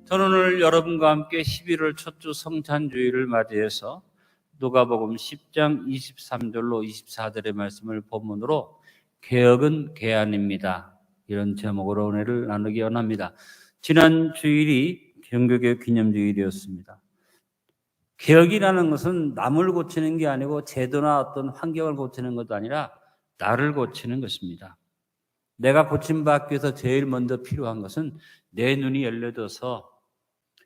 저는 오늘 여러분과 함께 11월 첫주 성찬주의를 맞이해서 누가복음 10장 23절로 24절의 말씀을 본문으로 개혁은 개안입니다. 이런 제목으로 은혜를 나누기 원합니다. 지난 주일이 종교개혁 기념주일이었습니다. 개혁이라는 것은 남을 고치는 게 아니고 제도나 어떤 환경을 고치는 것도 아니라 나를 고치는 것입니다. 내가 고침받기 위해서 제일 먼저 필요한 것은 내 눈이 열려져서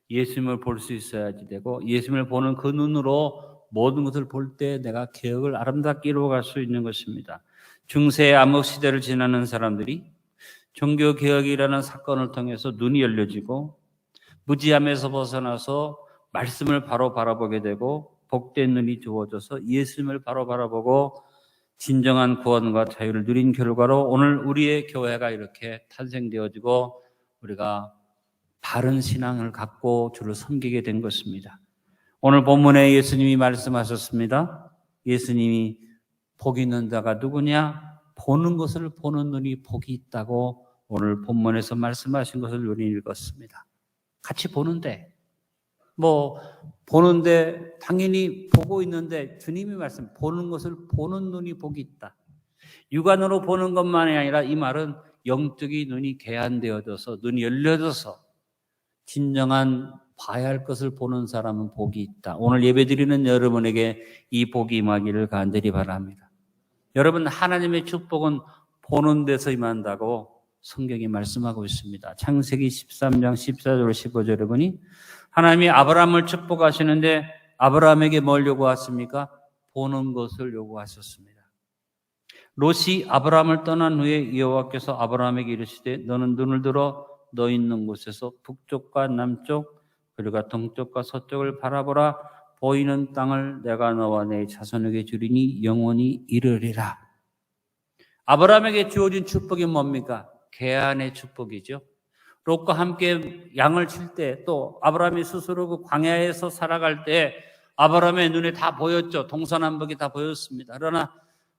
예수님을 볼 수 있어야지 되고, 예수님을 보는 그 눈으로 모든 것을 볼 때 내가 개혁을 아름답게 이루어갈 수 있는 것입니다. 중세 암흑 시대를 지나는 사람들이 종교개혁이라는 사건을 통해서 눈이 열려지고 무지함에서 벗어나서 말씀을 바로 바라보게 되고, 복된 눈이 주어져서 예수님을 바로 바라보고 진정한 구원과 자유를 누린 결과로 오늘 우리의 교회가 이렇게 탄생되어지고 우리가 바른 신앙을 갖고 주를 섬기게 된 것입니다. 오늘 본문에 예수님이 말씀하셨습니다. 예수님이 복이 있는 자가 누구냐? 보는 것을 보는 눈이 복이 있다고 오늘 본문에서 말씀하신 것을 우리 읽었습니다. 같이 보는데 보는데 당연히 보고 있는데 주님이 보는 것을 보는 눈이 복이 있다. 육안으로 보는 것만이 아니라 이 말은 영적인 눈이 개안되어져서 눈이 열려져서 진정한 봐야 할 것을 보는 사람은 복이 있다. 오늘 예배드리는 여러분에게 이 복이 임하기를 간절히 바랍니다. 여러분, 하나님의 축복은 보는 데서 임한다고 성경이 말씀하고 있습니다. 창세기 13장 14절 15절에 보니 하나님이 아브라함을 축복하시는데 아브라함에게 뭘 요구하십니까? 보는 것을 요구하셨습니다. 롯이 아브라함을 떠난 후에 여호와께서 아브라함에게 이르시되 너는 눈을 들어 너 있는 곳에서 북쪽과 남쪽 그리고 동쪽과 서쪽을 바라보라. 보이는 땅을 내가 너와 내 자손에게 주리니 영원히 이르리라. 아브라함에게 주어진 축복이 뭡니까? 개안의 축복이죠. 롯과 함께 양을 칠 때, 또 아브라함이 스스로 그 광야에서 살아갈 때 아브라함의 눈에 다 보였죠. 동서남북이 다 보였습니다. 그러나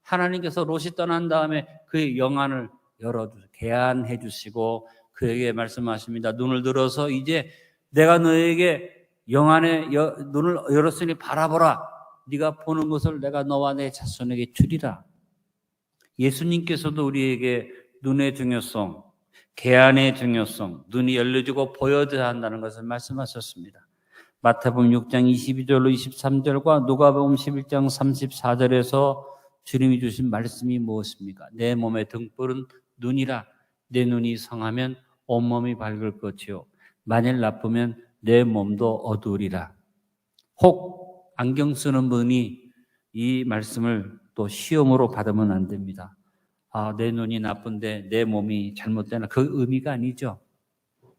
하나님께서 롯이 떠난 다음에 그의 영안을 열어주시고 개안해 주시고 그에게 말씀하십니다. 눈을 들어서 이제 내가 너에게 영안의 눈을 열었으니 바라보라. 네가 보는 것을 내가 너와 내 자손에게 주리라. 예수님께서도 우리에게 눈의 중요성, 개안의 중요성, 눈이 열려지고 보여져야 한다는 것을 말씀하셨습니다. 마태복음 6장 22절로 23절과 누가복음 11장 34절에서 주님이 주신 말씀이 무엇입니까? 내 몸의 등불은 눈이라. 내 눈이 성하면 온몸이 밝을 것이요 만일 나쁘면 내 몸도 어두우리라. 혹 안경 쓰는 분이 이 말씀을 또 시험으로 받으면 안 됩니다. 내 눈이 나쁜데 내 몸이 잘못되나, 그 의미가 아니죠.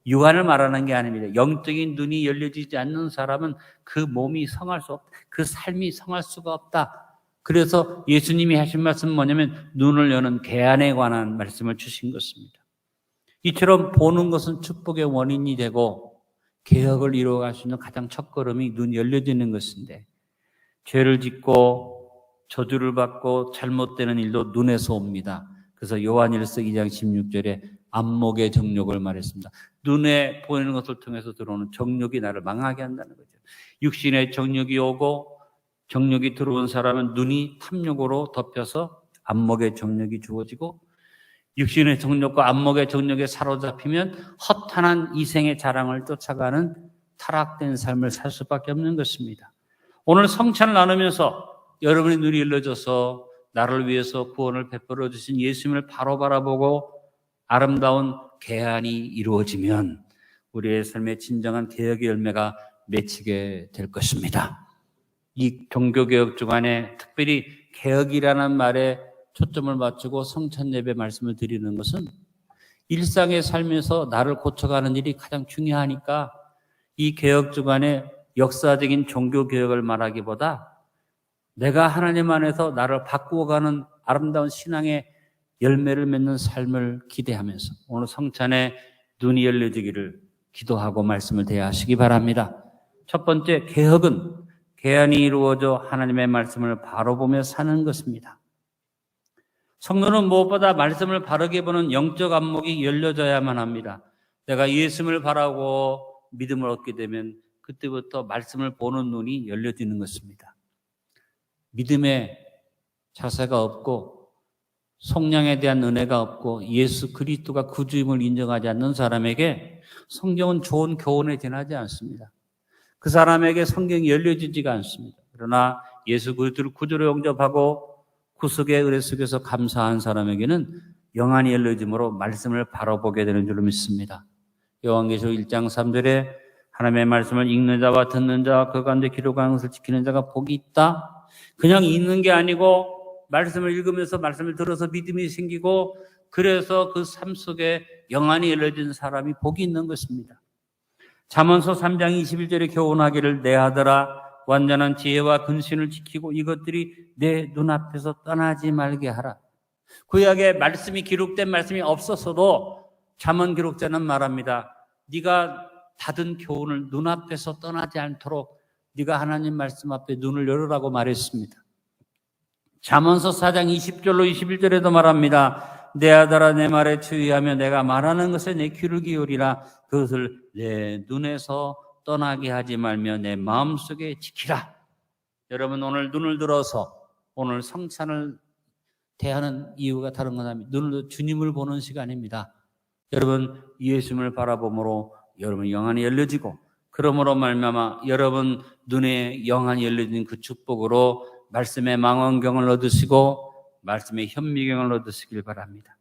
육안을 말하는 게 아닙니다. 영적인 눈이 열려지지 않는 사람은 그 몸이 성할 수 없다. 그 삶이 성할 수가 없다. 그래서 예수님이 하신 말씀은 뭐냐면 눈을 여는 개안에 관한 말씀을 주신 것입니다. 이처럼 보는 것은 축복의 원인이 되고 개혁을 이루어갈 수 있는 가장 첫걸음이 눈이 열려지는 것인데, 죄를 짓고 저주를 받고 잘못되는 일도 눈에서 옵니다. 그래서 요한일서 2장 16절에 안목의 정욕을 말했습니다. 눈에 보이는 것을 통해서 들어오는 정욕이 나를 망하게 한다는 거죠. 육신의 정욕이 오고 정욕이 들어온 사람은 눈이 탐욕으로 덮여서 안목의 정욕이 주어지고, 육신의 정욕과 안목의 정욕에 사로잡히면 허탄한 이생의 자랑을 쫓아가는 타락된 삶을 살 수밖에 없는 것입니다. 오늘 성찬을 나누면서 여러분의 눈이 열려져서 나를 위해서 구원을 베풀어 주신 예수님을 바로 바라보고 아름다운 개안이 이루어지면 우리의 삶의 진정한 개혁의 열매가 맺히게 될 것입니다. 이 종교개혁 주간에 특별히 개혁이라는 말에 초점을 맞추고 성찬 예배 말씀을 드리는 것은 일상의 삶에서 나를 고쳐가는 일이 가장 중요하니까 이 개혁 주간에 역사적인 종교개혁을 말하기보다 내가 하나님 안에서 나를 바꾸어가는 아름다운 신앙의 열매를 맺는 삶을 기대하면서 오늘 성찬에 눈이 열려지기를 기도하고 말씀을 대하시기 바랍니다. 첫 번째, 개혁은 개안이 이루어져 하나님의 말씀을 바로 보며 사는 것입니다. 성도는 무엇보다 말씀을 바르게 보는 영적 안목이 열려져야만 합니다. 내가 예수님을 바라고 믿음을 얻게 되면 그때부터 말씀을 보는 눈이 열려지는 것입니다. 믿음의 자세가 없고 성령에 대한 은혜가 없고 예수 그리스도가 구주임을 인정하지 않는 사람에게 성경은 좋은 교훈에 지나지 않습니다. 그 사람에게 성경이 열려지지가 않습니다. 그러나 예수 그리스도를 구주로 영접하고 구속의 은혜 속에서 감사한 사람에게는 영안이 열려짐으로 말씀을 바라보게 되는 줄로 믿습니다. 요한계시록 1장 3절에 하나님의 말씀을 읽는 자와 듣는 자와 그 가운데 기록한 것을 지키는 자가 복이 있다. 그냥 읽는 게 아니고 말씀을 읽으면서 말씀을 들어서 믿음이 생기고 그래서 그 삶 속에 영안이 열려진 사람이 복이 있는 것입니다. 잠언서 3장 21절에 교훈하기를 내 아들아 완전한 지혜와 근신을 지키고 이것들이 내 눈앞에서 떠나지 말게 하라. 구약에 말씀이 기록된 말씀이 없었어도 잠언 기록자는 말합니다. 네가 받은 교훈을 눈앞에서 떠나지 않도록 네가 하나님 말씀 앞에 눈을 열으라고 말했습니다. 잠언서 4장 20절로 21절에도 말합니다. 내 아들아 내 말에 주의하며 내가 말하는 것에 내 귀를 기울이라. 그것을 내 눈에서 떠나게 하지 말며 내 마음속에 지키라. 여러분 오늘 눈을 들어서 오늘 성찬을 대하는 이유가 다른 건 아닙니다. 눈을 주님을 보는 시간입니다. 여러분 예수님을 바라보므로 여러분 영안이 열려지고 그러므로 말미암아 여러분 눈에 영안이 열려진 그 축복으로 말씀의 망원경을 얻으시고 말씀의 현미경을 얻으시길 바랍니다.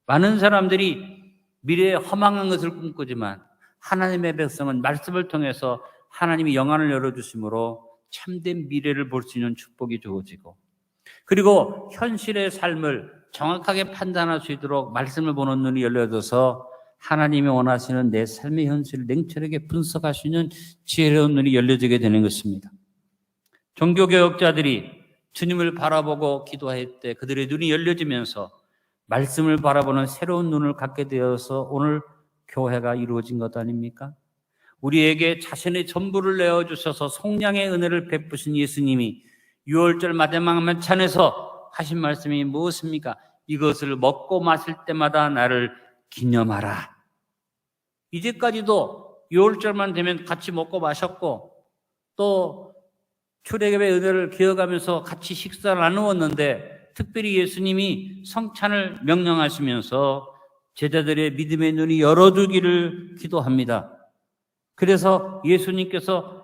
많은 사람들이 미래에 허망한 것을 꿈꾸지만 하나님의 백성은 말씀을 통해서 하나님이 영안을 열어주심으로 참된 미래를 볼 수 있는 축복이 주어지고 그리고 현실의 삶을 정확하게 판단할 수 있도록 말씀을 보는 눈이 열려져서 하나님이 원하시는 내 삶의 현실을 냉철하게 분석할 수 있는 지혜로운 눈이 열려지게 되는 것입니다. 종교개혁자들이 주님을 바라보고 기도할 때 그들의 눈이 열려지면서 말씀을 바라보는 새로운 눈을 갖게 되어서 오늘 교회가 이루어진 것 아닙니까? 우리에게 자신의 전부를 내어주셔서 속량의 은혜를 베푸신 예수님이 6월절 마지막 만찬에서 하신 말씀이 무엇입니까? 이것을 먹고 마실 때마다 나를 기념하라. 이제까지도 6월절만 되면 같이 먹고 마셨고 또 출애굽의 은혜를 기억하면서 같이 식사를 나누었는데 특별히 예수님이 성찬을 명령하시면서 제자들의 믿음의 눈이 열어두기를 기도합니다. 그래서 예수님께서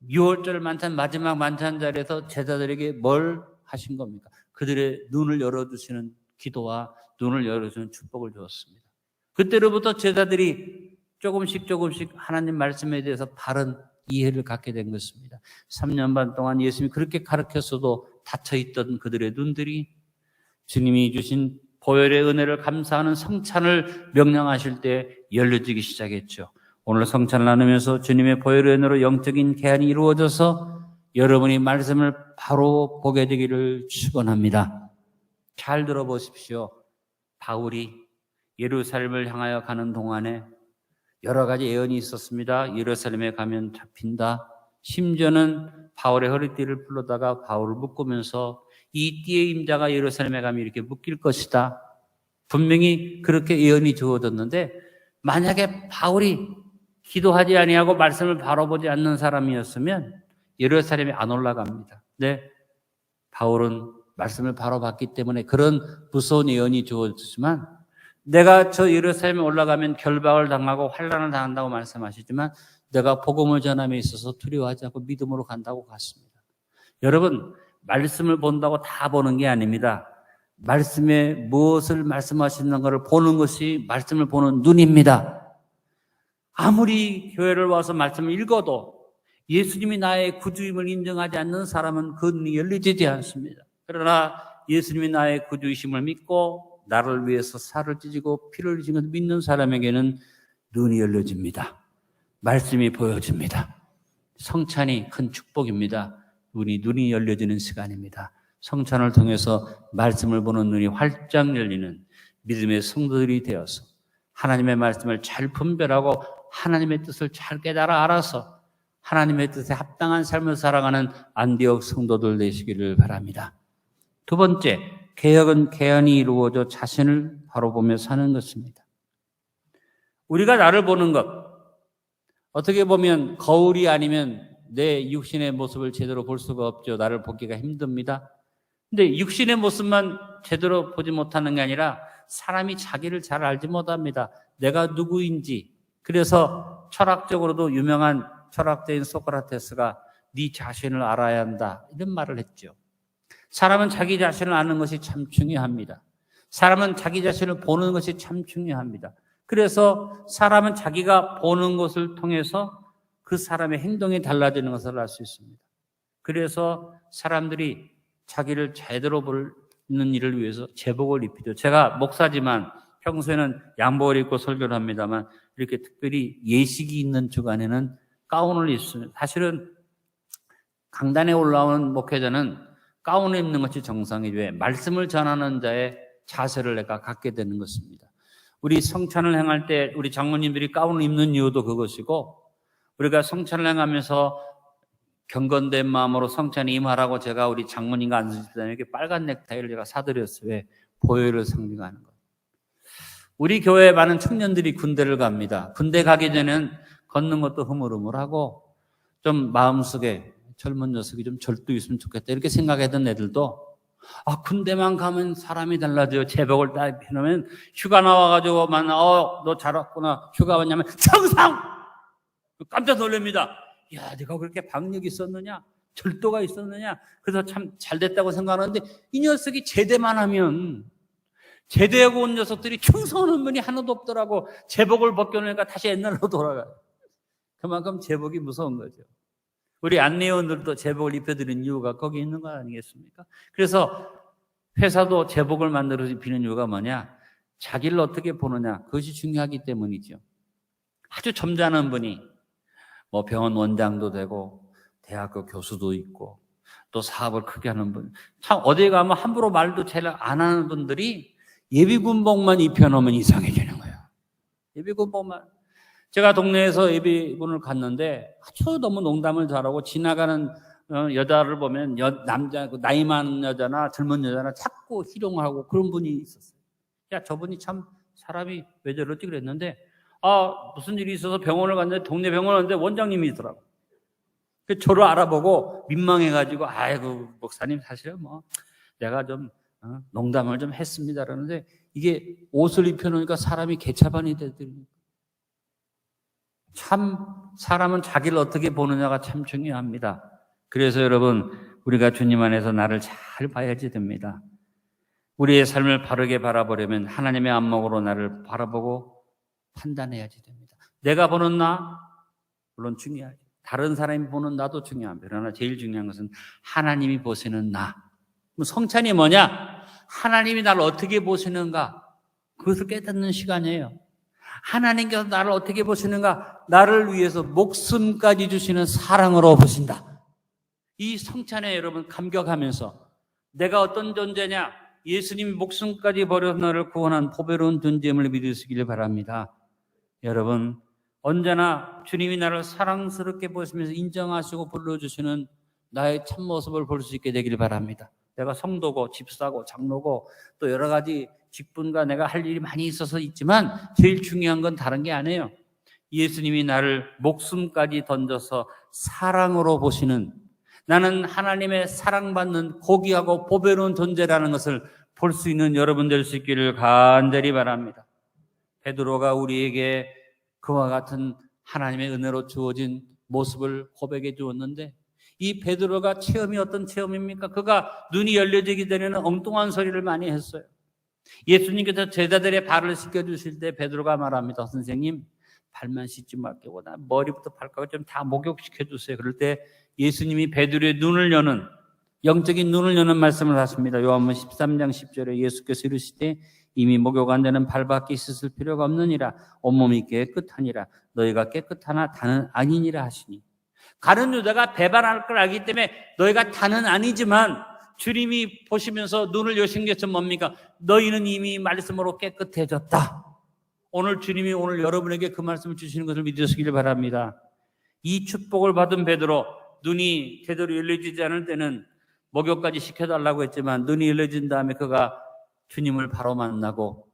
6월절 만찬 마지막 만찬 자리에서 제자들에게 뭘 하신 겁니까? 그들의 눈을 열어주시는 기도와 눈을 열어주는 축복을 주었습니다. 그때로부터 제자들이 조금씩 하나님 말씀에 대해서 바른 이해를 갖게 된 것입니다. 3년 반 동안 예수님이 그렇게 가르쳤어도 닫혀있던 그들의 눈들이 주님이 주신 보혈의 은혜를 감사하는 성찬을 명령하실 때 열려지기 시작했죠. 오늘 성찬을 나누면서 주님의 보혈의 은혜로 영적인 개안이 이루어져서 여러분이 말씀을 바로 보게 되기를 축원합니다. 잘 들어보십시오. 바울이 예루살렘을 향하여 가는 동안에 여러 가지 예언이 있었습니다. 예루살렘에 가면 잡힌다. 심지어는 바울의 허리띠를 풀러다가 바울을 묶으면서 이 띠의 임자가 예루살렘에 가면 이렇게 묶일 것이다. 분명히 그렇게 예언이 주어졌는데 만약에 바울이 기도하지 아니하고 말씀을 바로 보지 않는 사람이었으면 예루살렘에 안 올라갑니다. 네, 바울은 말씀을 바로 봤기 때문에 그런 무서운 예언이 주어졌지만 내가 저 예루살렘에 올라가면 결박을 당하고 환난을 당한다고 말씀하시지만 내가 복음을 전함에 있어서 두려워하지 않고 믿음으로 간다고 갔습니다. 여러분 말씀을 본다고 다 보는 게 아닙니다. 말씀에 무엇을 말씀하시는 것을 보는 것이 말씀을 보는 눈입니다. 아무리 교회를 와서 말씀을 읽어도 예수님이 나의 구주임을 인정하지 않는 사람은 그 눈이 열리지 않습니다. 그러나 예수님이 나의 구주이심을 믿고 나를 위해서 살을 찢고 피를 흘리신 것을 믿는 사람에게는 눈이 열려집니다. 말씀이 보여집니다. 성찬이 큰 축복입니다. 눈이 열려지는 시간입니다. 성찬을 통해서 말씀을 보는 눈이 활짝 열리는 믿음의 성도들이 되어서 하나님의 말씀을 잘 분별하고 하나님의 뜻을 잘 깨달아 알아서 하나님의 뜻에 합당한 삶을 살아가는 안디옥 성도들 되시기를 바랍니다. 두 번째, 개혁은 개연이 이루어져 자신을 바로 보며 사는 것입니다. 우리가 나를 보는 것, 어떻게 보면 거울이 아니면 내 육신의 모습을 제대로 볼 수가 없죠. 나를 보기가 힘듭니다. 근데 육신의 모습만 제대로 보지 못하는 게 아니라 사람이 자기를 잘 알지 못합니다. 내가 누구인지. 그래서 철학적으로도 유명한 철학자인 소크라테스가 네 자신을 알아야 한다, 이런 말을 했죠. 사람은 자기 자신을 아는 것이 참 중요합니다. 사람은 자기 자신을 보는 것이 참 중요합니다. 그래서 사람은 자기가 보는 것을 통해서 그 사람의 행동이 달라지는 것을 알 수 있습니다. 그래서 사람들이 자기를 제대로 보는 일을 위해서 제복을 입히죠. 제가 목사지만 평소에는 양복을 입고 설교를 합니다만 이렇게 특별히 예식이 있는 주간에는 가운을 입습니다. 사실은 강단에 올라오는 목회자는 가운을 입는 것이 정상이죠. 왜? 말씀을 전하는 자의 자세를 내가 갖게 되는 것입니다. 우리 성찬을 행할 때 우리 장로님들이 가운을 입는 이유도 그것이고, 우리가 성찬을 행하면서 경건된 마음으로 성찬에 임하라고 제가 우리 장모님과 안수집사님에게 빨간 넥타이를 제가 사드렸어요. 왜? 보혈을 상징하는 것. 우리 교회에 많은 청년들이 군대를 갑니다. 군대 가기 전에는 걷는 것도 흐물흐물하고 좀 마음속에 젊은 녀석이 좀 절도 있으면 좋겠다 이렇게 생각했던 애들도 군대만 가면 사람이 달라져요. 제복을 딱 입혀놓으면 휴가 나와가지고 너 잘 왔구나. 휴가 왔냐면 정상! 깜짝 놀랍니다. 야, 네가 그렇게 박력이 있었느냐? 절도가 있었느냐? 그래서 참 잘됐다고 생각하는데 이 녀석이 제대만 하면 제대하고 온 녀석들이 충성하는 분이 하나도 없더라고. 제복을 벗겨놓으니까 다시 옛날로 돌아가요. 그만큼 제복이 무서운 거죠. 우리 안내원들도 제복을 입혀드리는 이유가 거기 있는 거 아니겠습니까? 그래서 회사도 제복을 만들어서 입히는 이유가 뭐냐? 자기를 어떻게 보느냐, 그것이 중요하기 때문이죠. 아주 점잖은 분이 뭐 병원 원장도 되고 대학교 교수도 있고 또 사업을 크게 하는 분, 참 어디에 가면 함부로 말도 잘 안 하는 분들이 예비군복만 입혀놓으면 이상해지는 거예요. 예비군복만. 제가 동네에서 예비군을 갔는데 아주 너무 농담을 잘하고 지나가는 여자를 보면 남자, 나이 많은 여자나 젊은 여자나 자꾸 희롱하고 그런 분이 있었어요. 야, 저분이 참 사람이 왜 저러지 그랬는데 무슨 일이 있어서 병원을 갔는데 동네 병원을 갔는데 원장님이더라고. 그래서 저를 알아보고 민망해가지고 아이고 목사님 사실은 뭐 내가 좀 농담을 좀 했습니다 그러는데 이게 옷을 입혀놓으니까 사람이 개차반이 되더니 참 사람은 자기를 어떻게 보느냐가 참 중요합니다. 그래서 여러분 우리가 주님 안에서 나를 잘 봐야지 됩니다. 우리의 삶을 바르게 바라보려면 하나님의 안목으로 나를 바라보고 판단해야지 됩니다. 내가 보는 나 물론 중요하죠. 다른 사람이 보는 나도 중요합니다. 그러나 제일 중요한 것은 하나님이 보시는 나. 성찬이 뭐냐? 하나님이 나를 어떻게 보시는가? 그것을 깨닫는 시간이에요. 하나님께서 나를 어떻게 보시는가? 나를 위해서 목숨까지 주시는 사랑으로 보신다. 이 성찬에 여러분 감격하면서 내가 어떤 존재냐? 예수님이 목숨까지 버려서 나를 구원한 보배로운 존재임을 믿으시길 바랍니다. 여러분 언제나 주님이 나를 사랑스럽게 보시면서 인정하시고 불러주시는 나의 참모습을 볼 수 있게 되길 바랍니다. 내가 성도고 집사고 장로고 또 여러 가지 직분과 내가 할 일이 많이 있어서 있지만 제일 중요한 건 다른 게 아니에요. 예수님이 나를 목숨까지 던져서 사랑으로 보시는, 나는 하나님의 사랑받는 고귀하고 보배로운 존재라는 것을 볼 수 있는 여러분 될 수 있기를 간절히 바랍니다. 베드로가 우리에게 그와 같은 하나님의 은혜로 주어진 모습을 고백해 주었는데 이 베드로가 체험이 어떤 체험입니까? 그가 눈이 열려지기 전에는 엉뚱한 소리를 많이 했어요. 예수님께서 제자들의 발을 씻겨주실 때 베드로가 말합니다. 선생님 발만 씻지 말고 나 머리부터 발까지 좀 다 목욕시켜 주세요. 그럴 때 예수님이 베드로의 눈을 여는, 영적인 눈을 여는 말씀을 하십니다. 요한복음 13장 10절에 예수께서 이르시되 이미 목욕한 자는 발밖에 씻을 필요가 없느니라. 온몸이 깨끗하니라. 너희가 깨끗하나 다는 아니니라 하시니, 가룟 유다가 배반할 걸 알기 때문에 너희가 다는 아니지만 주님이 보시면서 눈을 여신 것은 뭡니까? 너희는 이미 말씀으로 깨끗해졌다. 오늘 주님이 오늘 여러분에게 그 말씀을 주시는 것을 믿으시길 바랍니다. 이 축복을 받은 베드로, 눈이 제대로 열려지지 않을 때는 목욕까지 시켜달라고 했지만 눈이 열려진 다음에 그가 주님을 바로 만나고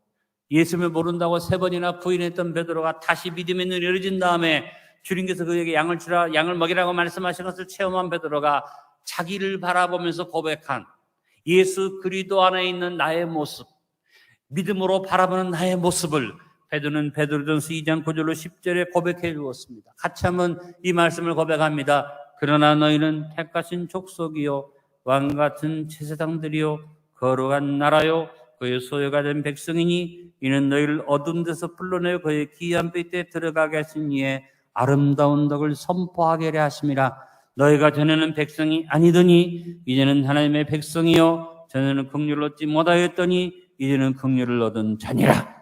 예수님을 모른다고 3번이나 부인했던 베드로가 다시 믿음의 눈이 열려진 다음에 주님께서 그에게 양을 주라, 양을 먹이라고 말씀하신 것을 체험한 베드로가 자기를 바라보면서 고백한 예수 그리스도 안에 있는 나의 모습, 믿음으로 바라보는 나의 모습을 베드로는 베드로전서 2장 9절로 10절에 고백해 주었습니다. 같이 한번 이 말씀을 고백합니다. 그러나 너희는 택하신 족속이요 왕같은 제사장들이요 거룩한 나라요 그의 소유가 된 백성이니 이는 너희를 어두운 데서 불러내어 그의 기이한 빛에 들어가게 하신 이의 아름다운 덕을 선포하게 하려 하심이라. 너희가 전에는 백성이 아니더니 이제는 하나님의 백성이요 전에는 긍휼을 얻지 못하였더니 이제는 긍휼을 얻은 자니라.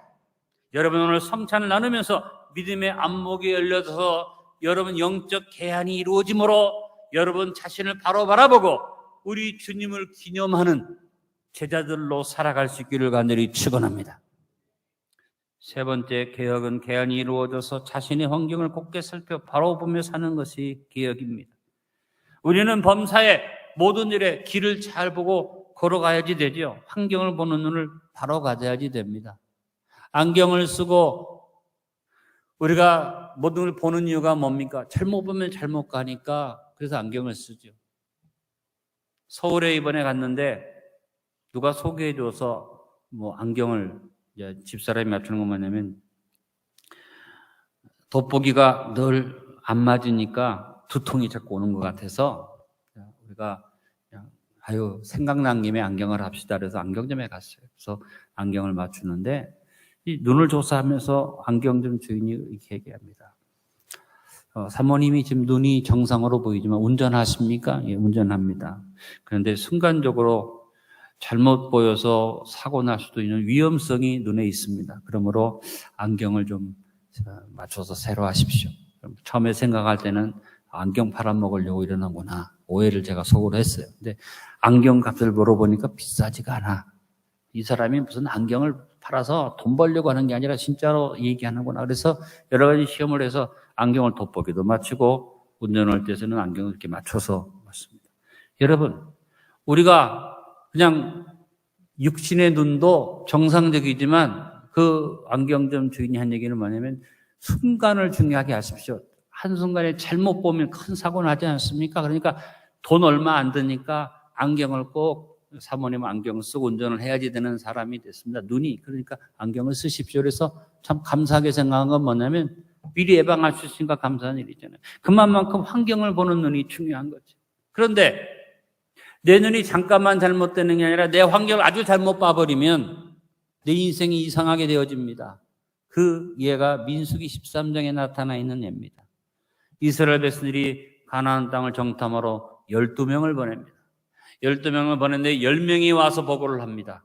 여러분 오늘 성찬을 나누면서 믿음의 안목이 열려서 여러분 영적 개안이 이루어짐으로 여러분 자신을 바로 바라보고 우리 주님을 기념하는 제자들로 살아갈 수 있기를 간절히 축원합니다. 세 번째 개혁은 개안이 이루어져서 자신의 환경을 곱게 살펴 바로 보며 사는 것이 개혁입니다. 우리는 범사에 모든 일에 길을 잘 보고 걸어가야지 되죠. 환경을 보는 눈을 바로 가져야지 됩니다. 안경을 쓰고 우리가 모든 걸 보는 이유가 뭡니까? 잘못 보면 잘못 가니까 그래서 안경을 쓰죠. 서울에 이번에 갔는데 누가 소개해줘서 안경을 집사람이 맞추는 건 뭐냐면 돋보기가 늘 안 맞으니까 두통이 자꾸 오는 것 같아서 우리가 생각난 김에 안경을 합시다. 그래서 안경점에 갔어요. 그래서 안경을 맞추는데 이 눈을 조사하면서 안경점 주인이 이렇게 얘기합니다. 사모님이 지금 눈이 정상으로 보이지만 운전하십니까? 예, 운전합니다. 그런데 순간적으로 잘못 보여서 사고 날 수도 있는 위험성이 눈에 있습니다. 그러므로 안경을 좀 맞춰서 새로 하십시오. 처음에 생각할 때는 안경 팔아먹으려고 이러는구나. 오해를 제가 속으로 했어요. 근데 안경 값을 물어보니까 비싸지가 않아. 이 사람이 무슨 안경을 팔아서 돈 벌려고 하는 게 아니라 진짜로 얘기하는구나. 그래서 여러 가지 시험을 해서 안경을 돋보기도 맞추고 운전할 때서는 안경을 이렇게 맞춰서 맞습니다. 여러분, 우리가 그냥 육신의 눈도 정상적이지만 그 안경점 주인이 한 얘기는 뭐냐면 순간을 중요하게 하십시오. 한순간에 잘못 보면 큰 사고 나지 않습니까? 그러니까 돈 얼마 안 드니까 안경을 꼭 사모님 안경을 쓰고 운전을 해야지 되는 사람이 됐습니다. 눈이. 그러니까 안경을 쓰십시오. 그래서 참 감사하게 생각한 건 뭐냐면 미리 예방할 수 있으니까 감사한 일이잖아요. 그만큼 환경을 보는 눈이 중요한 거죠. 그런데 내 눈이 잠깐만 잘못되는 게 아니라 내 환경을 아주 잘못 봐버리면 내 인생이 이상하게 되어집니다. 그 예가 민수기 13장에 나타나 있는 예입니다. 이스라엘 백성들이 가나안 땅을 정탐하러 12명을 보냅니다. 12명을 보냈는데 10명이 와서 보고를 합니다.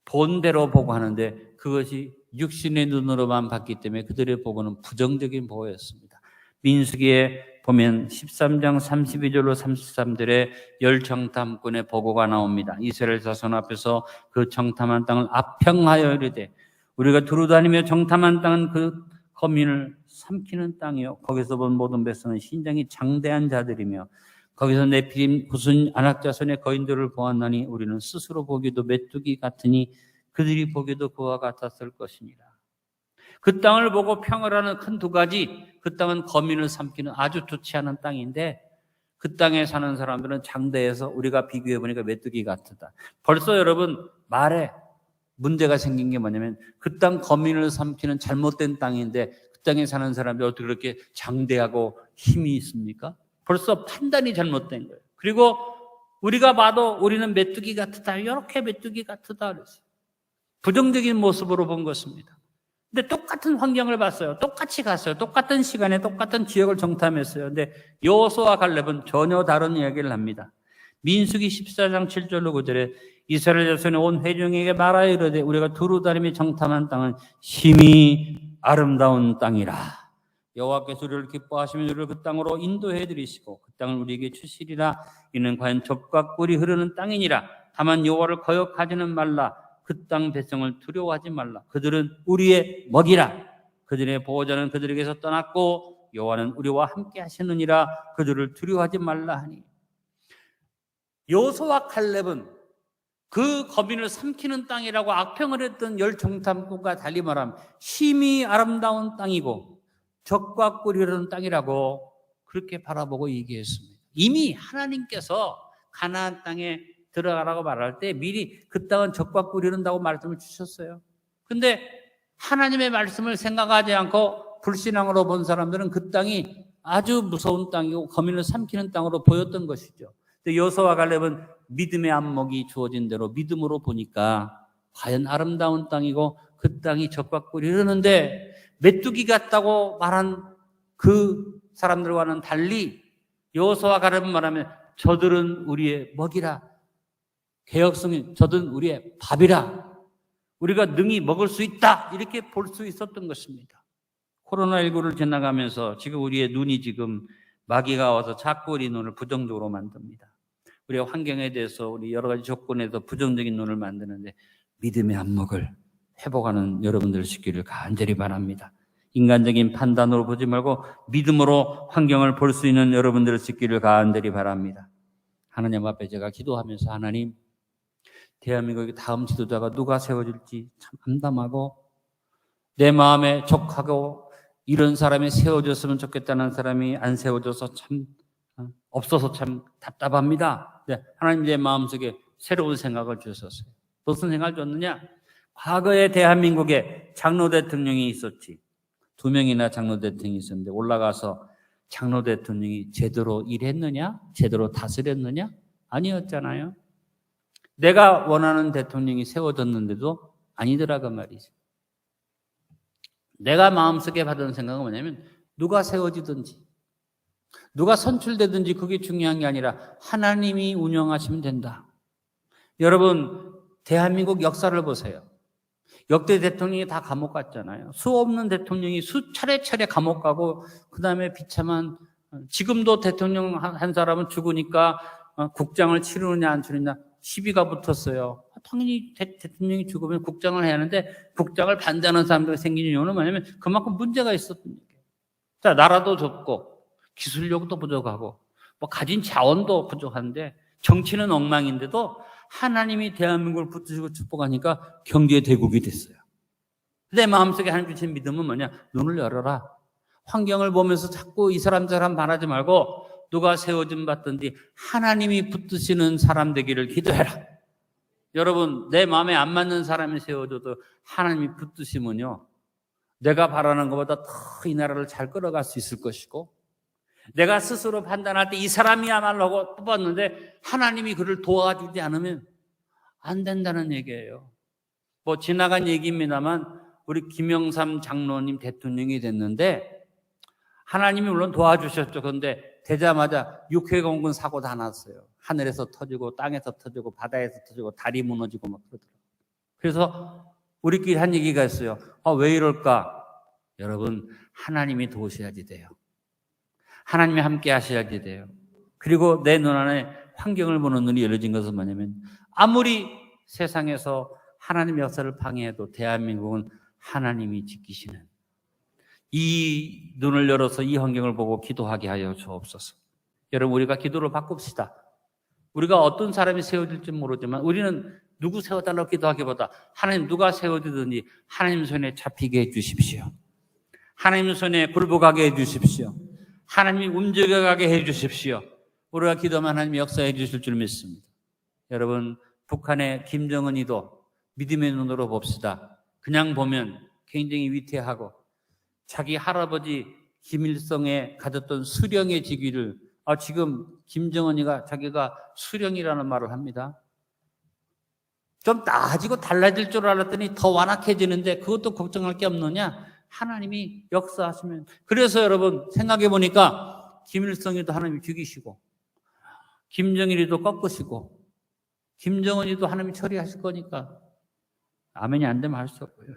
본대로 보고하는데 그것이 육신의 눈으로만 봤기 때문에 그들의 보고는 부정적인 보고였습니다. 민수기에 보면 13장 32절로 33절에 열 정탐꾼의 보고가 나옵니다. 이스라엘 자손 앞에서 그 정탐한 땅을 압평하여 이르되 우리가 두루다니며 정탐한 땅은 그 거민을 삼키는 땅이요 거기서 본 모든 백성은 신장이 장대한 자들이며 거기서 네피림 구순 안악자손의 거인들을 보았나니 우리는 스스로 보기도 메뚜기 같으니 그들이 보기도 그와 같았을 것이니라. 그 땅을 보고 평을 하는 큰 두 가지, 그 땅은 거민을 삼키는 아주 좋지 않은 땅인데 그 땅에 사는 사람들은 장대해서 우리가 비교해 보니까 메뚜기 같다. 벌써 여러분 말에 문제가 생긴 게 뭐냐면 그 땅 거민을 삼키는 잘못된 땅인데 그 땅에 사는 사람들이 어떻게 그렇게 장대하고 힘이 있습니까? 벌써 판단이 잘못된 거예요. 그리고 우리가 봐도 우리는 메뚜기 같다. 이렇게 메뚜기 같다 그랬어요. 부정적인 모습으로 본 것입니다. 근데 똑같은 환경을 봤어요. 똑같이 갔어요. 똑같은 시간에 똑같은 지역을 정탐했어요. 근데 여호수아와 갈렙은 전혀 다른 이야기를 합니다. 민수기 14장 7절로 9절에 이스라엘 자손의 온 회중에게 말하여 이르되 우리가 두루 다니며 정탐한 땅은 심히 아름다운 땅이라. 여호와께서 우리를 기뻐하시며 우리를 그 땅으로 인도해 드리시고 그 땅을 우리에게 주시리라. 이는 과연 젖과 꿀이 흐르는 땅이니라. 다만 여호와를 거역하지는 말라. 그 땅 백성을 두려워하지 말라. 그들은 우리의 먹이라. 그들의 보호자는 그들에게서 떠났고 여호와는 우리와 함께 하시느니라. 그들을 두려워하지 말라 하니. 여호수아와 칼렙은 그 거민을 삼키는 땅이라고 악평을 했던 열 정탐꾼과 달리 말하면 심히 아름다운 땅이고 적과 꿀이 흐르는 땅이라고 그렇게 바라보고 얘기했습니다. 이미 하나님께서 가나안 땅에 들어가라고 말할 때 미리 그 땅은 적과 꿀이 흐른다고 말씀을 주셨어요. 근데 하나님의 말씀을 생각하지 않고 불신앙으로 본 사람들은 그 땅이 아주 무서운 땅이고 거민을 삼키는 땅으로 보였던 것이죠. 여호수아와 갈렙은 믿음의 안목이 주어진 대로 믿음으로 보니까 과연 아름다운 땅이고 그 땅이 적과 꿀이 흐르는데 메뚜기 같다고 말한 그 사람들과는 달리 여호수아와 갈렙은 말하면 저들은 우리의 먹이라, 개혁성이 저들은 우리의 밥이라, 우리가 능히 먹을 수 있다, 이렇게 볼 수 있었던 것입니다. 코로나19를 지나가면서 지금 우리의 눈이 지금 마귀가 와서 자꾸 우리 눈을 부정적으로 만듭니다. 우리의 환경에 대해서 우리 여러 가지 조건에서 부정적인 눈을 만드는데 믿음의 안목을 회복하는 여러분들 시기를 간절히 바랍니다. 인간적인 판단으로 보지 말고 믿음으로 환경을 볼 수 있는 여러분들 시기를 간절히 바랍니다. 하나님 앞에 제가 기도하면서 하나님, 대한민국의 다음 지도자가 누가 세워질지 참 암담하고 내 마음에 족하고 이런 사람이 세워졌으면 좋겠다는 사람이 안 세워져서 참 없어서 참 답답합니다. 네, 하나님 내 마음속에 새로운 생각을 주셨어요. 무슨 생각을 줬느냐? 과거에 대한민국에 장로 대통령이 있었지. 2명이나 장로 대통령이 있었는데 올라가서 장로 대통령이 제대로 일했느냐? 제대로 다스렸느냐? 아니었잖아요. 내가 원하는 대통령이 세워졌는데도 아니더라고 말이죠. 내가 마음속에 받은 생각은 뭐냐면 누가 세워지든지 누가 선출되든지 그게 중요한 게 아니라 하나님이 운영하시면 된다. 여러분, 대한민국 역사를 보세요. 역대 대통령이 다 감옥 갔잖아요. 수 없는 대통령이 차례 감옥 가고 그 다음에 비참한, 지금도 대통령 한 사람은 죽으니까 국장을 치르느냐 안 치르느냐 시비가 붙었어요. 당연히 대통령이 죽으면 국장을 해야 하는데 국장을 반대하는 사람들이 생기는 이유는 뭐냐면 그만큼 문제가 있었던 얘기예요. 자, 나라도 좁고 기술력도 부족하고 뭐 가진 자원도 부족한데 정치는 엉망인데도 하나님이 대한민국을 붙드시고 축복하니까 경제 대국이 됐어요. 내 마음속에 하나님 주신 믿음은 뭐냐? 눈을 열어라. 환경을 보면서 자꾸 이 사람 말하지 말고 누가 세워진 받든지 하나님이 붙드시는 사람 되기를 기도해라. 여러분, 내 마음에 안 맞는 사람이 세워져도 하나님이 붙드시면요, 내가 바라는 것보다 더 이 나라를 잘 끌어갈 수 있을 것이고, 내가 스스로 판단할 때 이 사람이야말로 하고 뽑았는데 하나님이 그를 도와주지 않으면 안 된다는 얘기예요. 뭐 지나간 얘기입니다만 우리 김영삼 장로님 대통령이 됐는데 하나님이 물론 도와주셨죠. 그런데 되자마자 육해공군 사고 다 났어요. 하늘에서 터지고 땅에서 터지고 바다에서 터지고 다리 무너지고 막 그러더라고요. 그래서 우리끼리 한 얘기가 있어요. 왜 이럴까? 여러분, 하나님이 도우셔야지 돼요. 하나님이 함께 하셔야지 돼요. 그리고 내 눈 안에 환경을 보는 눈이 열려진 것은 뭐냐면 아무리 세상에서 하나님의 역사를 방해해도 대한민국은 하나님이 지키시는, 이 눈을 열어서 이 환경을 보고 기도하게 하여 주옵소서. 여러분, 우리가 기도를 바꿉시다. 우리가 어떤 사람이 세워질지 모르지만 우리는 누구 세워달라고 기도하기보다 하나님 누가 세워지든지 하나님 손에 잡히게 해 주십시오. 하나님 손에 굴복하게 해 주십시오. 하나님이 움직여가게 해 주십시오. 우리가 기도하면 하나님이 역사해 주실 줄 믿습니다. 여러분, 북한의 김정은이도 믿음의 눈으로 봅시다. 그냥 보면 굉장히 위태하고 자기 할아버지 김일성에 가졌던 수령의 직위를 지금 김정은이가 자기가 수령이라는 말을 합니다. 좀 나아지고 달라질 줄 알았더니 더 완악해지는데 그것도 걱정할 게 없느냐? 하나님이 역사하시면. 그래서 여러분 생각해 보니까 김일성이도 하나님이 죽이시고 김정일이도 꺾으시고 김정은이도 하나님이 처리하실 거니까 아멘이 안 되면 할 수 없고요.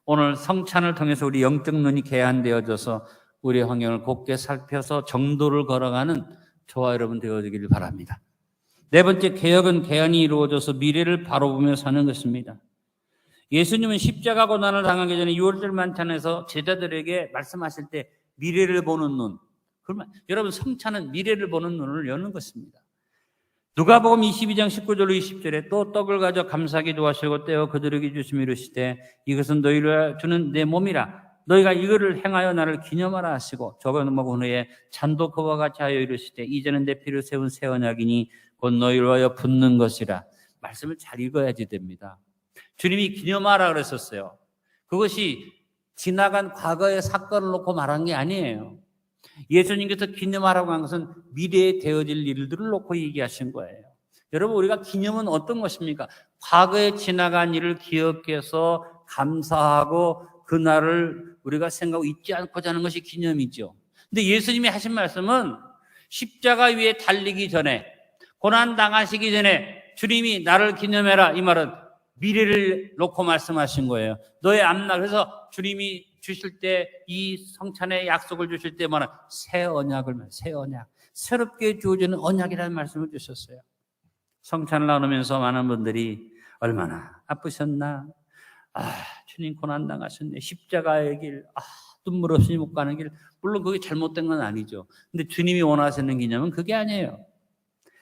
오늘 성찬을 통해서 우리 영적 눈이 개안되어져서 우리의 환경을 곱게 살펴서 정도를 걸어가는 저와 여러분 되어지기를 바랍니다. 네 번째, 개혁은 개안이 이루어져서 미래를 바로 보며 사는 것입니다. 예수님은 십자가 고난을 당하기 전에 6월절 만찬에서 제자들에게 말씀하실 때 미래를 보는 눈, 그러면 여러분 성찬은 미래를 보는 눈을 여는 것입니다. 누가복음 22장 19절로 20절에 또 떡을 가져 감사하게 도하시고 떼어 그들에게 주시며 이르시되 이것은 너희를 주는 내 몸이라. 너희가 이거를 행하여 나를 기념하라 하시고 저거 먹은 후에 잔도 그와 같이 하여 이르시되 이제는 내 피를 세운 새 언약이니 곧 너희를 위하여 붓는 것이라. 말씀을 잘 읽어야지 됩니다. 주님이 기념하라 그랬었어요. 그것이 지나간 과거의 사건을 놓고 말한 게 아니에요. 예수님께서 기념하라고 한 것은 미래에 되어질 일들을 놓고 얘기하신 거예요. 여러분, 우리가 기념은 어떤 것입니까? 과거에 지나간 일을 기억해서 감사하고 그날을 우리가 생각하고 잊지 않고자 하는 것이 기념이죠. 근데 예수님이 하신 말씀은 십자가 위에 달리기 전에, 고난 당하시기 전에 주님이 나를 기념해라, 이 말은 미래를 놓고 말씀하신 거예요. 너의 앞날. 그래서 주님이 주실 때, 이 성찬의 약속을 주실 때 말은 새 언약을, 새 언약, 새롭게 주어지는 언약이라는 말씀을 주셨어요. 성찬을 나누면서 많은 분들이 얼마나 아프셨나, 주님 고난 당하셨네, 십자가의 길, 눈물 없이 못 가는 길. 물론 그게 잘못된 건 아니죠. 근데 주님이 원하시는 기념은 그게 아니에요.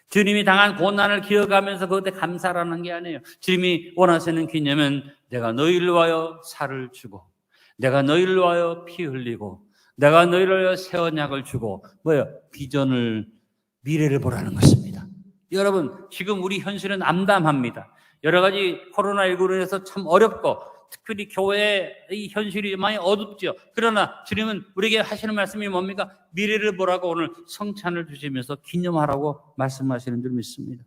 주님이 당한 고난을 기억하면서 그것에 감사라는 게 아니에요. 주님이 원하시는 기념은 내가 너희를 위하여 살을 주고, 내가 너희를 위하여 피 흘리고, 내가 너희를 위하여 새 언약을 주고, 비전을, 미래를 보라는 것입니다. 여러분, 지금 우리 현실은 암담합니다. 여러 가지 코로나19로 인해서 참 어렵고, 특별히 교회의 현실이 많이 어둡죠. 그러나 주님은 우리에게 하시는 말씀이 뭡니까? 미래를 보라고 오늘 성찬을 주시면서 기념하라고 말씀하시는 줄 믿습니다.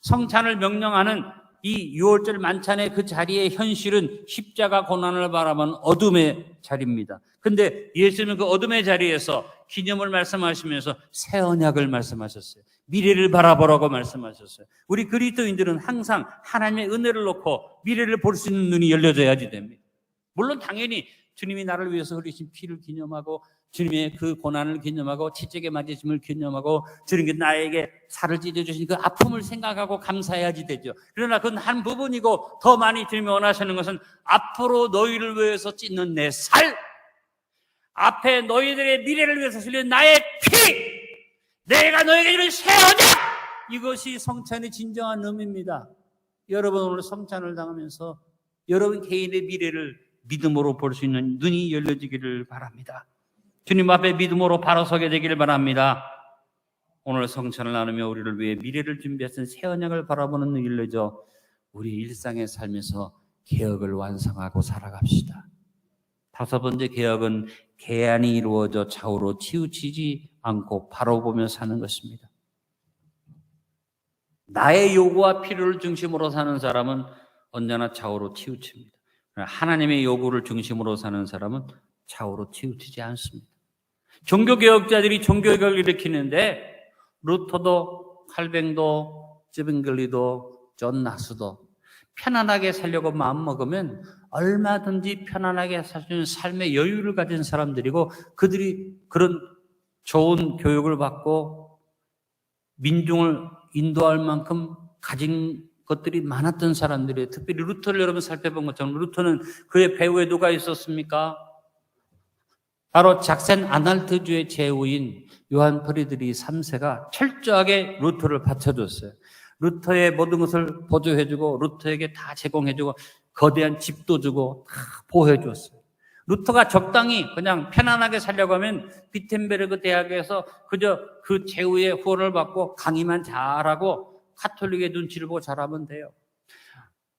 성찬을 명령하는 이 6월절 만찬의 그 자리의 현실은 십자가 고난을 바라보는 어둠의 자리입니다. 근데 예수님은 그 어둠의 자리에서 기념을 말씀하시면서 새 언약을 말씀하셨어요. 미래를 바라보라고 말씀하셨어요. 우리 그리스도인들은 항상 하나님의 은혜를 놓고 미래를 볼 수 있는 눈이 열려져야지 됩니다. 물론 당연히 주님이 나를 위해서 흘리신 피를 기념하고, 주님의 그 고난을 기념하고, 치적에 맞으심을 기념하고, 주님께 나에게 살을 찢어주신 그 아픔을 생각하고 감사해야지 되죠. 그러나 그건 한 부분이고, 더 많이 주님이 원하시는 것은 앞으로 너희를 위해서 찢는 내 살, 앞에 너희들의 미래를 위해서 흘린 나의 피, 내가 너에게 주는 새 언약, 이것이 성찬의 진정한 의미입니다. 여러분, 오늘 성찬을 당하면서 여러분 개인의 미래를 믿음으로 볼 수 있는 눈이 열려지기를 바랍니다. 주님 앞에 믿음으로 바로 서게 되기를 바랍니다. 오늘 성찬을 나누며 우리를 위해 미래를 준비하신 새 언약을 바라보는 눈이 열려져 우리 일상의 삶에서 개혁을 완성하고 살아갑시다. 다섯 번째 개혁은 계안이 이루어져 좌우로 치우치지 않고 바로 보며 사는 것입니다. 나의 요구와 필요를 중심으로 사는 사람은 언제나 좌우로 치우칩니다. 하나님의 요구를 중심으로 사는 사람은 좌우로 치우치지 않습니다. 종교개혁자들이 종교개혁을 일으키는데 루터도 칼뱅도 쯔빙글리도 존 나스도 편안하게 살려고 마음먹으면 얼마든지 편안하게 살 수 있는 삶의 여유를 가진 사람들이고, 그들이 그런 좋은 교육을 받고 민중을 인도할 만큼 가진 것들이 많았던 사람들이에요. 특별히 루터를 여러분 살펴본 것처럼 루터는 그의 배후에 누가 있었습니까? 바로 작센 아날트주의 제후인 요한 프리드리히 3세가 철저하게 루터를 받쳐줬어요. 루터의 모든 것을 보조해주고 루터에게 다 제공해주고 거대한 집도 주고 다 보호해줬어요. 루터가 적당히 그냥 편안하게 살려고 하면 비텐베르그 대학에서 그저 그 제후의 후원을 받고 강의만 잘하고 카톨릭의 눈치를 보고 잘하면 돼요.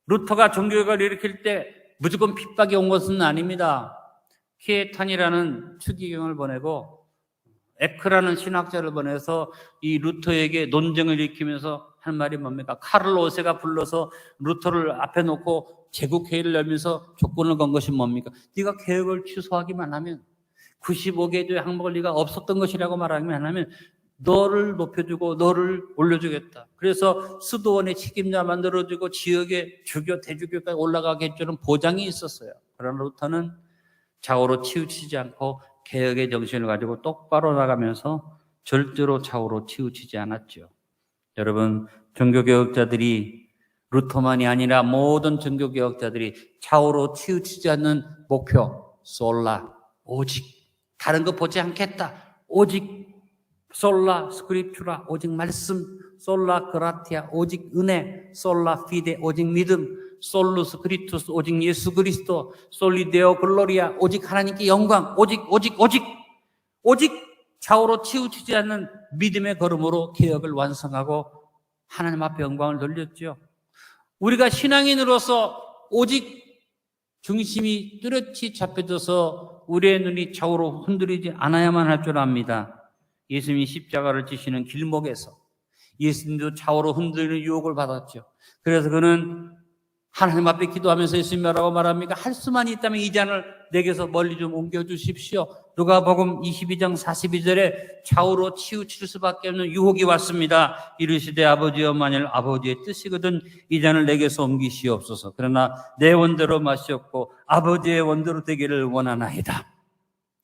루터가 종교개혁을 일으킬 때 무조건 핍박이 온 것은 아닙니다. 키에탄이라는 추기경을 보내고 에크라는 신학자를 보내서 이 루터에게 논쟁을 일으키면서 한 말이 뭡니까? 카를 5세가 불러서 루터를 앞에 놓고 제국회의를 열면서 조건을 건 것이 뭡니까? 네가 개혁을 취소하기만 하면 95개조의 항목을 네가 없었던 것이라고 말하기만 하면 너를 높여주고 너를 올려주겠다. 그래서 수도원의 책임자 만들어주고 지역의 주교, 대주교까지 올라가게 해주는 보장이 있었어요. 그러나 루터는 좌우로 치우치지 않고 개혁의 정신을 가지고 똑바로 나가면서 절대로 좌우로 치우치지 않았죠. 여러분, 종교개혁자들이 루터만이 아니라 모든 종교개혁자들이 좌우로 치우치지 않는 목표, 솔라, 오직 다른 거 보지 않겠다. 오직 솔라 스크립추라, 오직 말씀, 솔라 그라티아, 오직 은혜, 솔라 피데, 오직 믿음, 솔루스 그리투스, 오직 예수 그리스도, 솔리데오 글로리아, 오직 하나님께 영광, 오직 좌우로 치우치지 않는 믿음의 걸음으로 개혁을 완성하고 하나님 앞에 영광을 돌렸죠. 우리가 신앙인으로서 오직 중심이 뚜렷이 잡혀져서 우리의 눈이 좌우로 흔들리지 않아야만 할 줄 압니다. 예수님이 십자가를 지시는 길목에서 예수님도 좌우로 흔들리는 유혹을 받았죠. 그래서 그는 하나님 앞에 기도하면서 예수님 뭐라고 말합니까? 할 수만 있다면 이 잔을 내게서 멀리 좀 옮겨주십시오. 누가복음 22장 42절에 좌우로 치우칠 수밖에 없는 유혹이 왔습니다. 이르시되 아버지여 만일 아버지의 뜻이거든 이 잔을 내게서 옮기시옵소서. 그러나 내 원대로 마시옵고 아버지의 원대로 되기를 원하나이다.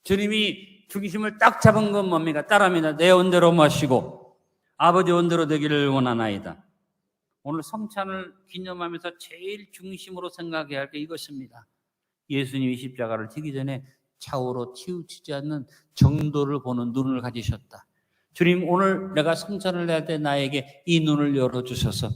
주님이 중심을 딱 잡은 건 뭡니까? 따라합니다. 내 원대로 마시고 아버지 원대로 되기를 원하나이다. 오늘 성찬을 기념하면서 제일 중심으로 생각해야 할 게 이것입니다. 예수님이 십자가를 지기 전에 좌우로 치우치지 않는 정도를 보는 눈을 가지셨다. 주님, 오늘 내가 성찬을 할 때 나에게 이 눈을 열어주셔서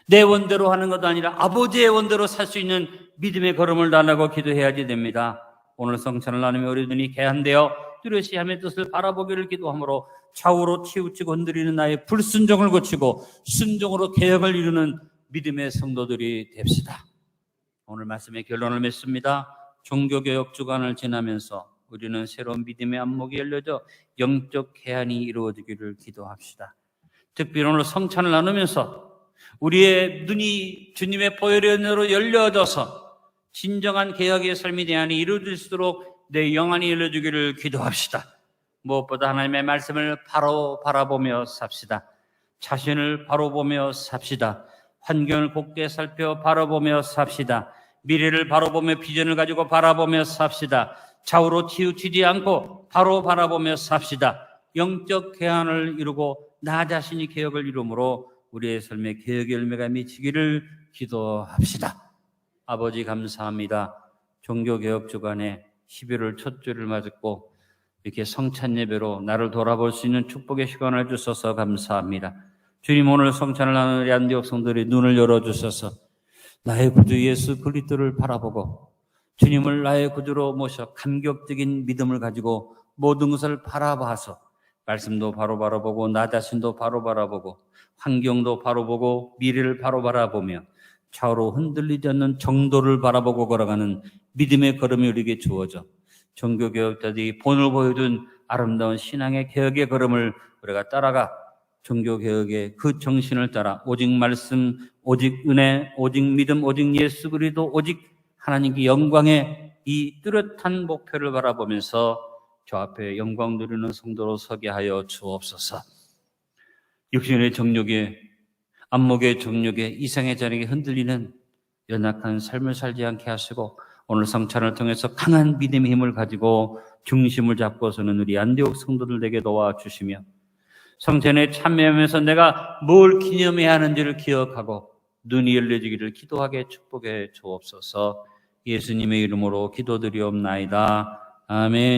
내 원대로 하는 것도 아니라 아버지의 원대로 살 수 있는 믿음의 걸음을 달라고 기도해야지 됩니다. 오늘 성찬을 나누며 우리 눈이 개한되어 뚜렷이 하나님의 뜻을 바라보기를 기도하므로 좌우로 치우치고 흔들리는 나의 불순종을 고치고 순종으로 개혁을 이루는 믿음의 성도들이 됩시다. 오늘 말씀의 결론을 맺습니다. 종교개혁 주간을 지나면서 우리는 새로운 믿음의 안목이 열려져 영적 개안이 이루어지기를 기도합시다. 특별히 오늘 성찬을 나누면서 우리의 눈이 주님의 보혈의 열려져서 진정한 개혁의 삶이 대안이 이루어질수록 내 영안이 열려주기를 기도합시다. 무엇보다 하나님의 말씀을 바로 바라보며 삽시다. 자신을 바로 보며 삽시다. 환경을 곱게 살펴 바라보며 삽시다. 미래를 바라보며 비전을 가지고 바라보며 삽시다. 좌우로 치우치지 않고 바로 바라보며 삽시다. 영적 개안을 이루고 나 자신이 개혁을 이루므로 우리의 삶에 개혁의 열매가 미치기를 기도합시다. 아버지 감사합니다. 종교개혁 주간에 11월 첫 주를 맞았고 이렇게 성찬 예배로 나를 돌아볼 수 있는 축복의 시간을 주셔서 감사합니다. 주님, 오늘 성찬을 하는 우리 안디옥 성도들의 눈을 열어주셔서 나의 구주 예수 그리스도를 바라보고 주님을 나의 구주로 모셔 감격적인 믿음을 가지고 모든 것을 바라봐서 말씀도 바로 바라보고 나 자신도 바로 바라보고 환경도 바로 보고 미래를 바로 바라보며 좌우로 흔들리지 않는 정도를 바라보고 걸어가는 믿음의 걸음이 우리에게 주어져 종교개혁자들이 본을 보여준 아름다운 신앙의 개혁의 걸음을 우리가 따라가 종교개혁의 그 정신을 따라 오직 말씀, 오직 은혜, 오직 믿음, 오직 예수 그리스도, 오직 하나님께 영광의 이 뚜렷한 목표를 바라보면서 저 앞에 영광 누리는 성도로 서게 하여 주옵소서. 육신의 정욕에, 안목의 정욕에, 이상의 자력에 흔들리는 연약한 삶을 살지 않게 하시고 오늘 성찬을 통해서 강한 믿음의 힘을 가지고 중심을 잡고서는 우리 안디옥 성도들에게 도와주시며 성찬에 참여하면서 내가 뭘 기념해야 하는지를 기억하고 눈이 열려지기를 기도하게 축복해 주옵소서. 예수님의 이름으로 기도드리옵나이다. 아멘.